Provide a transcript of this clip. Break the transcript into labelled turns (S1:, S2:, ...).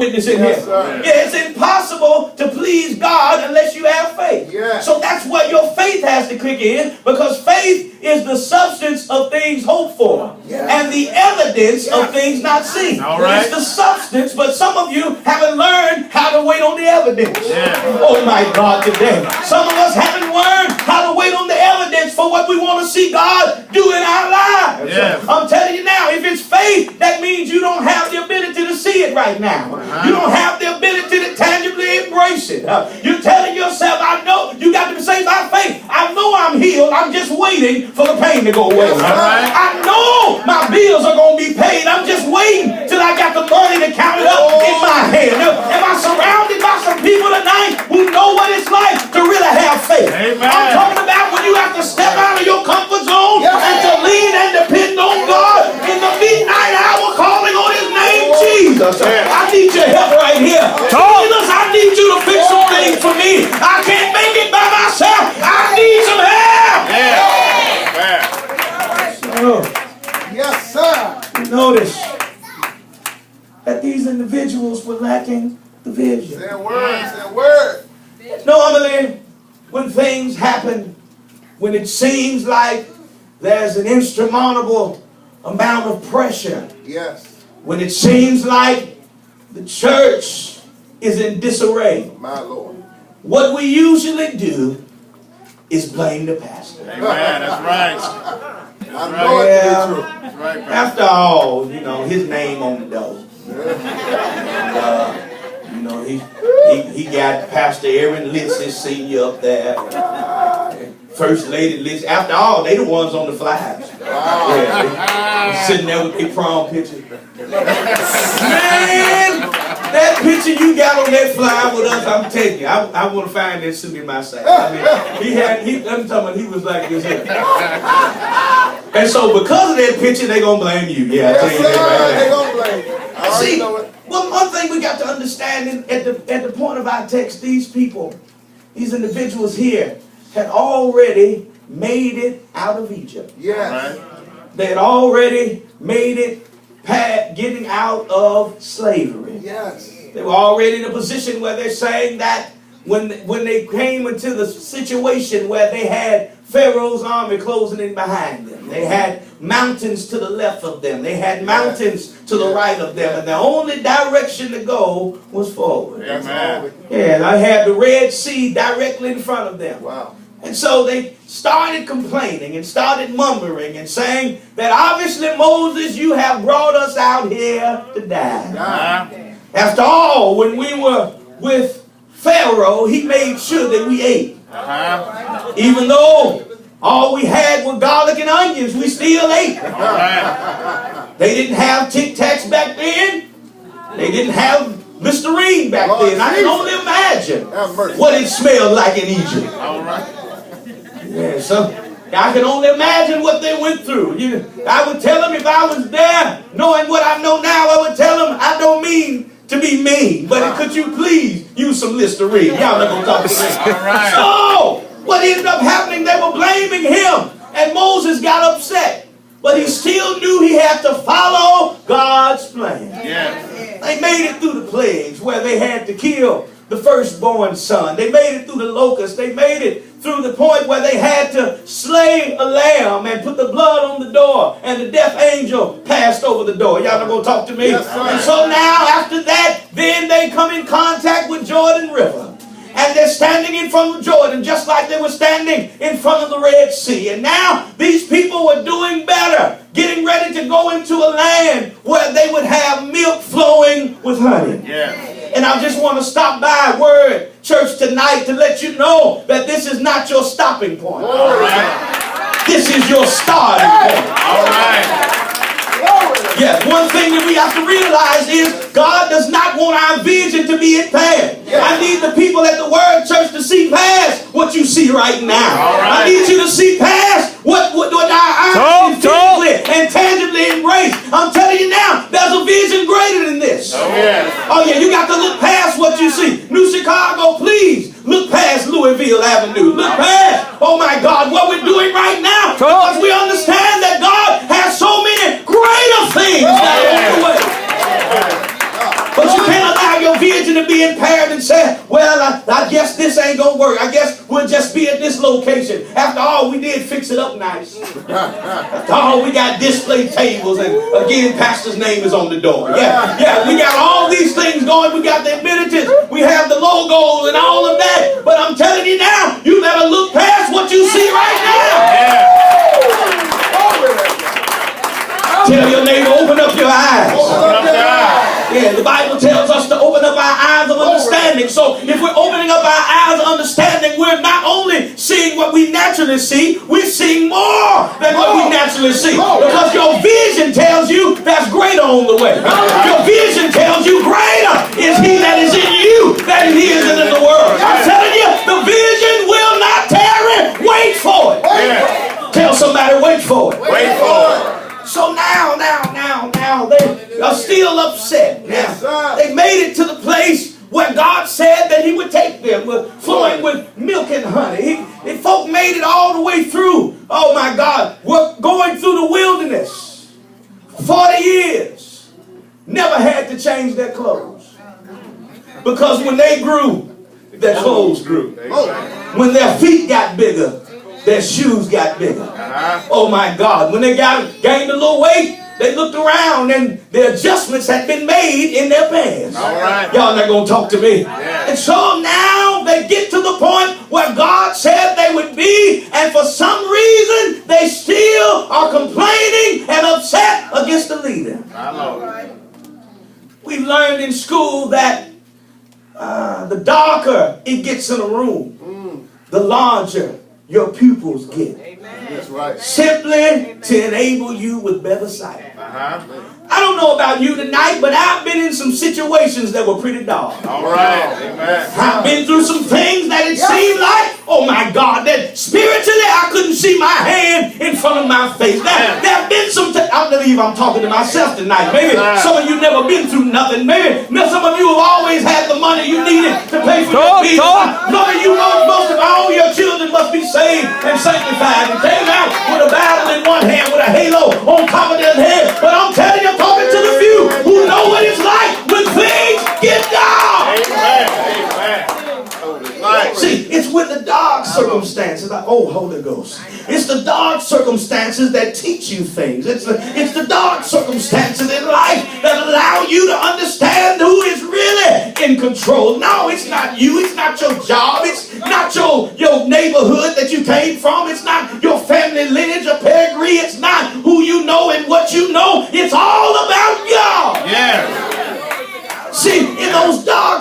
S1: witness in here. Yeah, it's impossible to please God unless you have faith. So that's where your faith has to kick in, because faith is the substance of things hoped for and the evidence of things not seen. It's the substance, but some of you haven't learned how to wait on the evidence. Oh my God, today. Some of us haven't learned how to wait on the evidence for what we want to see God do in our lives. I'm telling you now, if it's faith, that means you don't have the ability to see it right now. You don't have the ability to tangibly embrace it. You're telling yourself, I know, you got to be saved by faith. I know I'm healed. I'm just waiting for the pain to go away. I know my bills are going to be paid. I'm just waiting till I got the money to count it up in my hand. Am I surrounded by some people tonight who know what it's like to really have faith? I'm talking about when you have to step out of your comfort zone and to lean and depend on God in the midnight hour, calling on His name, Jesus. I need your help right here. Jesus, I need you to fix some things for me. I can't make it by myself. I need some help. Yes, sir. Notice that these individuals were lacking the vision.
S2: Say a word, say a word.
S1: Normally, when things happen, when it seems like there's an insurmountable amount of pressure, when it seems like the church is in disarray,
S2: my Lord,
S1: what we usually do is blame the pastor.
S3: Amen, that's right.
S2: I know it to be true.
S3: That's right,
S1: after all, you know, his name on the door. You know, he got Pastor Aaron Litzy Sr. up there. First Lady Litzy. After all, they the ones on the flyers. Sitting there with their prom picture. Man, that picture you got on that flyer with us, I'm telling you, I want to find that suit in my size. I mean, I'm talking about he was like this here. And so because of that picture, they're going to blame you. Yeah, I tell you that
S2: they're going to blame you.
S1: See, one thing we got to understand at the point of our text, these people, these individuals here, had already made it out of Egypt.
S2: Yes.
S1: They had already made it getting out of slavery.
S2: Yes.
S1: They were already in a position where they're saying that when they came into the situation where they had Pharaoh's army closing in behind them, they had mountains to the left of them, they had mountains to the right of them, and the only direction to go was forward.
S3: Amen.
S1: Yeah, I had the Red Sea directly in front of them.
S2: Wow.
S1: And so they started complaining and started mumbling and saying that obviously, Moses, you have brought us out here to die. After all, when we were with Pharaoh, he made sure that we ate. Even though all we had were garlic and onions, we still ate. They didn't have Tic Tacs back then. They didn't have Listerine back then. I can only imagine what it smelled like in Egypt. Yeah, so I can only imagine what they went through. I would tell them if I was there, knowing what I know now, I would tell them I don't mean to be mean, but could you please use some Listerine? Y'all not gonna talk to me. So what ended up happening, they were blaming him, and Moses got upset. But he still knew he had to follow God's plan. They made it through the plagues where they had to kill the firstborn son. They made it through the locusts. They made it through the point where they had to slay a lamb and put the blood on the door, and the death angel passed over the door. Y'all not going to talk to me? And so now after that, then they come in contact with Jordan River. And they're standing in front of Jordan just like they were standing in front of the Red Sea. And now these people were doing better, getting ready to go into a land where they would have milk flowing with honey. And I just want to stop by Word Church tonight to let you know that this is not your stopping point. This is your starting point. Yes, one thing that we have to realize is God does not want our vision to be impaired. I need the people at the Word Church to see past what you see right now. I need you to see past what our eyes physically and tangibly embrace. I'm telling you now, there's a vision greater than this. Oh yeah, you got to look past what you see. New Chicago, please look past Louisville Avenue. Look past, oh my God, what we're doing right now. Because we understand that God has so many greater things that are on the way. But you can't allow to be impaired and say, well, I guess this ain't going to work. I guess we'll just be at this location. After all, we did fix it up nice. After all, we got display tables, and again, pastor's name is on the door. Yeah, we got all these things going. We got the amenities. We have the logos and all of that. But I'm telling you now, you better look past what you see right now. Tell your neighbor, open up your eyes. Yeah, the Bible tells us to open up our eyes of understanding. So if we're opening up our eyes of understanding, we're not only seeing what we naturally see, we're seeing more than what we naturally see. Because your vision tells you there's greater on the way. Your vision tells you greater is he that is in you than he is in the world. I'm telling you, the vision will not tarry. Wait for it. Tell somebody, wait for it.
S2: Wait for it.
S1: So now they are still upset. Now, they made it to the place where God said that he would take them, flowing with milk and honey. The folk made it all the way through. Oh my God, we're going through the wilderness. 40 years. Never had to change their clothes. Because when they grew, their clothes grew. When their feet got bigger, their shoes got bigger. Oh my God. When they gained a little weight, they looked around and the adjustments had been made in their pants.
S3: All right.
S1: Y'all not going to talk to me. And so now they get to the point where God said they would be, and for some reason they still are complaining and upset against the leader. We learned in school that the darker it gets in a room, the larger your pupils get.
S2: That's right.
S1: Simply to enable you with better sight. I don't know about you tonight, but I've been in some situations that were pretty dark.
S3: All right. Amen.
S1: I've been through some things that it seemed like, oh my God, that spiritually I couldn't see my hand in front of my face. There have been some I believe I'm talking to myself tonight. Maybe some of you never been through nothing. Maybe some of you have always had the money you needed to pay for your bills. Some of you know most of all your children must be saved and sanctified and came out with a Bible in one hand with a halo on top of their head. But I'm telling you, I'm talking to the few who know what it's like when things get dark. See, it's with the dark circumstances. Holy Ghost. It's the dark circumstances that teach you things. It's the dark circumstances in life that allow you to understand who is really in control. No, it's not you. It's not your job. It's not your neighborhood that you came from. It's not your family lineage or pedigree. It's not who you know and what you know. It's all about God.
S3: Yeah.
S1: See, in those dark